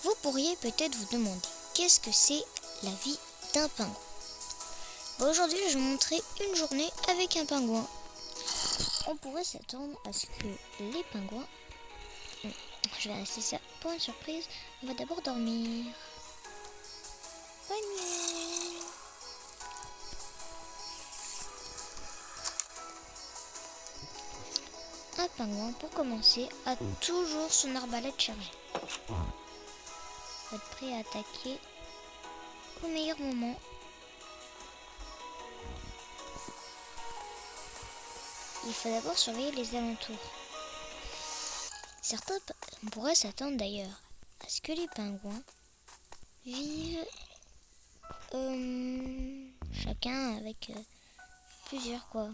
Vous pourriez peut-être vous demander qu'est-ce que c'est la vie d'un pingouin. Aujourd'hui, je vais vous montrer une journée avec un pingouin. On pourrait s'attendre à ce que les pingouins... Je vais rester ça pour une surprise. On va d'abord dormir. Bonne nuit. Un pingouin, pour commencer, a toujours son arbalète chargée. Faut être prêt à attaquer au meilleur moment. Il faut d'abord surveiller les alentours. On pourrait s'attendre d'ailleurs à ce que les pingouins vivent chacun avec plusieurs quoi.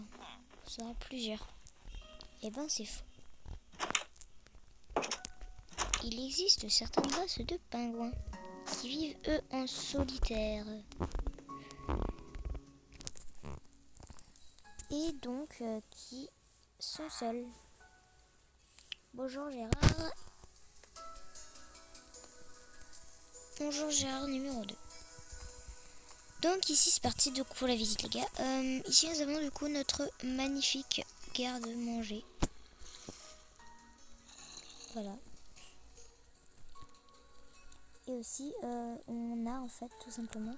Ça a plusieurs. Eh ben c'est faux. Il existe certaines races de pingouins qui vivent eux en solitaire. Et donc qui sont seuls. Bonjour Gérard. Bonjour Gérard numéro 2. Donc ici c'est parti de pour la visite les gars. Ici nous avons du coup notre magnifique garde-manger. Voilà. Et aussi on a en fait tout simplement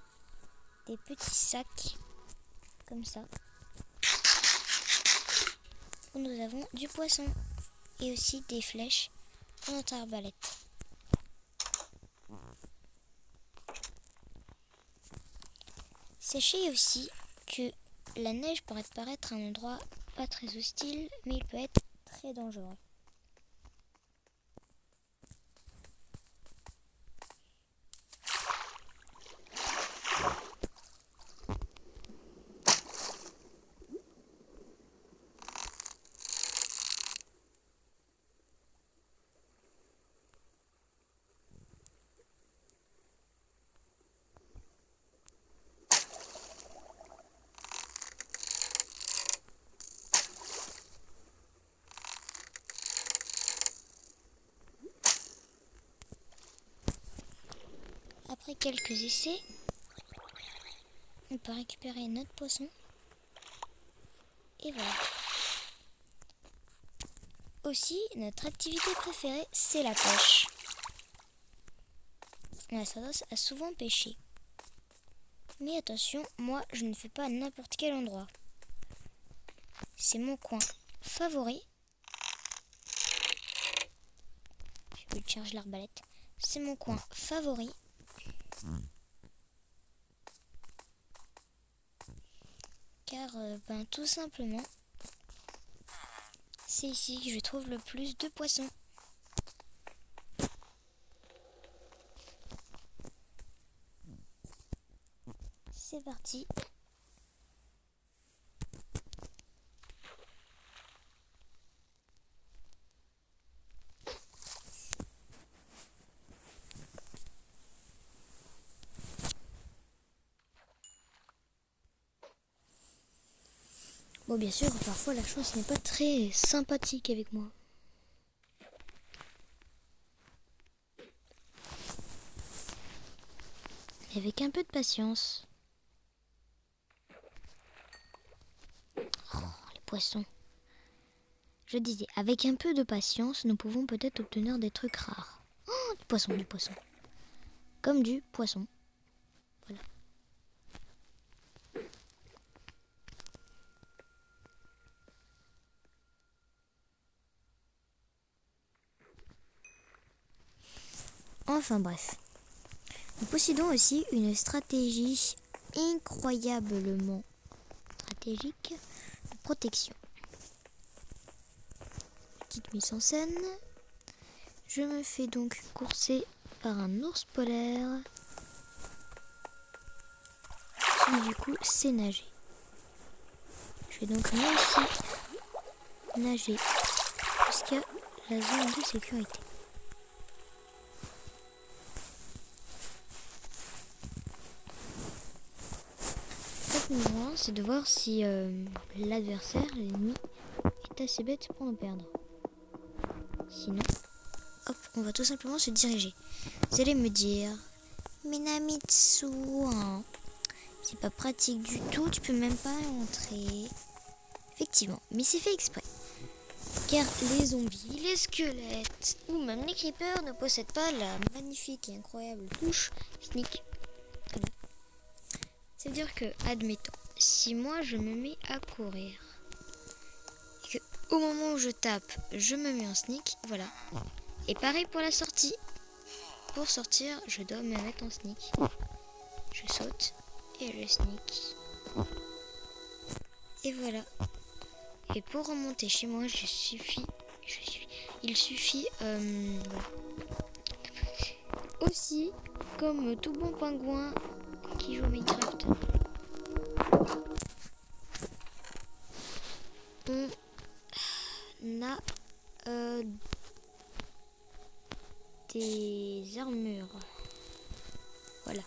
des petits sacs comme ça où nous avons du poisson et aussi des flèches pour notre arbalète. Sachez aussi que la neige pourrait paraître un endroit pas très hostile, mais il peut être très dangereux. Après quelques essais, on peut récupérer notre poisson. Et voilà. Aussi, notre activité préférée, c'est la pêche. On a tendance à souvent pêcher. Mais attention, moi, je ne fais pas à n'importe quel endroit. C'est mon coin favori. Je vais charger l'arbalète. C'est mon coin favori. Car, tout simplement, c'est ici que je trouve le plus de poissons. C'est parti. Bon, bien sûr, parfois la chance n'est pas très sympathique avec moi. Mais avec un peu de patience. Oh, les poissons. Je disais, avec un peu de patience, nous pouvons peut-être obtenir des trucs rares. Oh, du poisson, du poisson. Comme du poisson. Voilà. Enfin bref. Nous possédons aussi une stratégie incroyablement stratégique de protection. Petite mise en scène. Je me fais donc courser par un ours polaire qui du coup sait nager. Je vais donc moi aussi nager jusqu'à la zone de sécurité. Numéro 1, c'est de voir si l'adversaire, l'ennemi, est assez bête pour nous perdre. Sinon, hop, on va tout simplement se diriger. Vous allez me dire, mais Namitsu, hein, c'est pas pratique du tout, tu peux même pas entrer. Effectivement, mais c'est fait exprès. Car les zombies, les squelettes ou même les creepers ne possèdent pas la magnifique et incroyable touche sneak. Voilà. Ça veut dire que, admettons, si moi je me mets à courir et que au moment où je tape, je me mets en sneak, voilà. Et pareil pour la sortie. Pour sortir, je dois me mettre en sneak. Je saute et je sneak. Et voilà. Et pour remonter chez moi, il suffit, voilà. Aussi, comme tout bon pingouin qui joue au Minecraft, on a des armures. Voilà.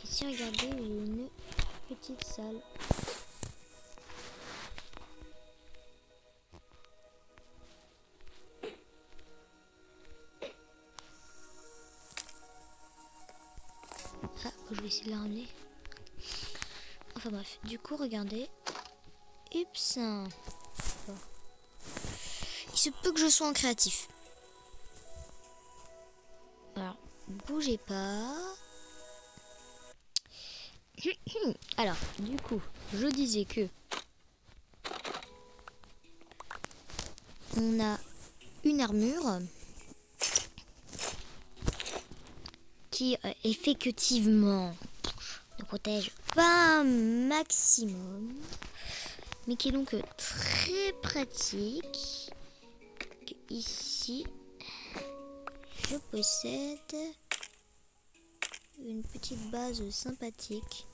Et si regardez, j'ai une petite salle. Ah, je vais essayer de la ramener. Enfin bref, du coup, regardez. Oups. Bon. Il se peut que je sois en créatif. Alors, bougez pas. Alors, du coup, je disais que on a une armure qui effectivement nous protège pas un maximum, mais qui est donc très pratique. Ici, je possède une petite base sympathique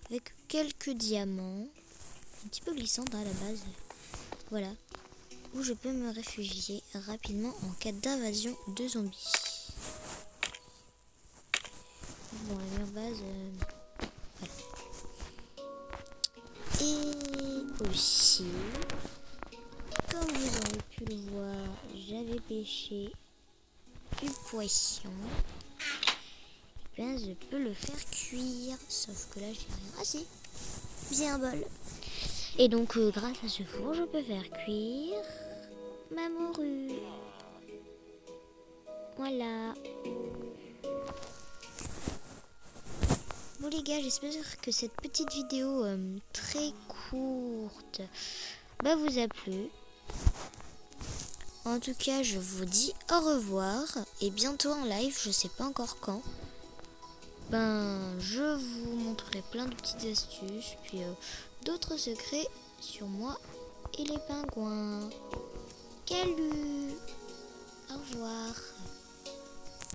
avec quelques diamants, un petit peu glissante à la base, voilà, où je peux me réfugier rapidement en cas d'invasion de zombies. Bon, la meilleure base, voilà. Et aussi, comme vous avez pu le voir, j'avais pêché du poisson. Ben, je peux le faire cuire, sauf que là j'ai rien. Ah si, j'ai un bol. Et donc grâce à ce four, je peux faire cuire ma morue. Voilà. Bon les gars, j'espère que cette petite vidéo très courte vous a plu. En tout cas, je vous dis au revoir et bientôt en live, je sais pas encore quand. Je vous montrerai plein de petites astuces, puis d'autres secrets sur moi et les pingouins. Salut!